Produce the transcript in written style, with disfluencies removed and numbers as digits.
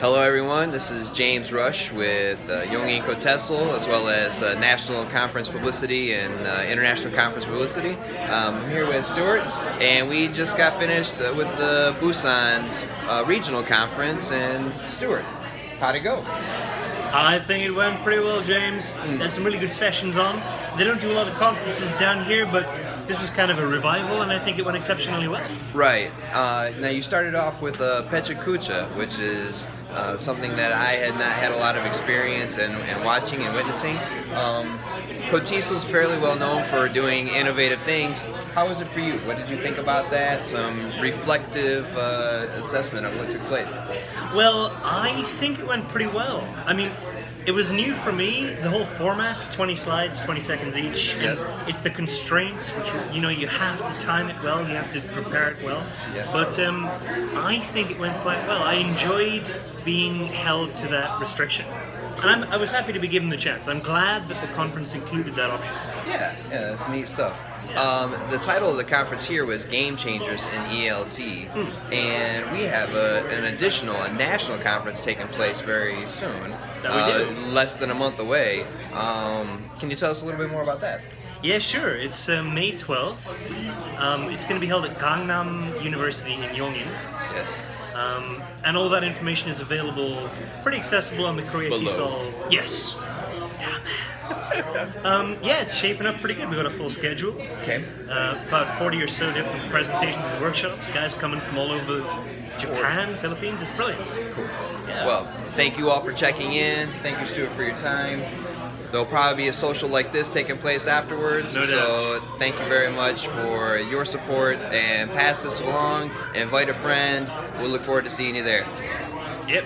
Hello everyone, this is James Rush with Yongin TESOL, as well as National Conference Publicity and International Conference Publicity. I'm here with Stuart, and we just got finished with the Busan's regional conference. And Stuart, how'd it go? I think it went pretty well, James. Had some really good sessions on. They don't do a lot of conferences down here, but this was kind of a revival, and I think it went exceptionally well. Right. Now you started off with Pecha Kucha, which is something that I had not had a lot of experience in watching and witnessing. TESOL is fairly well known for doing innovative things. How was it for you? What did you think about that? Some reflective assessment of what took place. Well, I think it went pretty well. I mean, it was new for me. The whole format, 20 slides, 20 seconds each. Yes. It's the constraints, which you have to time it well, you have to prepare it well. Yes. But I think it went quite well. I enjoyed being held to that restriction. And I was happy to be given the chance. I'm glad that the conference included that option. Yeah, that's neat stuff. The title of the conference here was Game Changers in ELT, and we have a national conference taking place very soon, less than a month away. Can you tell us a little bit more about that? Yeah, sure. It's May 12th. It's going to be held at Gangnam University in Yongin. Yes. And all that information is available, pretty accessible on the Korea TESOL. Yes. Down there. Yeah, it's shaping up pretty good. We've got a full schedule. Okay. About 40 or so different presentations and workshops. Guys coming from all over Japan, Philippines. It's brilliant. Cool. Yeah. Well, thank you all for checking in. Thank you, Stuart, for your time. There'll probably be a social like this taking place afterwards. No doubt. So thank you very much for your support, and pass this along. Invite a friend. We'll look forward to seeing you there. Yep.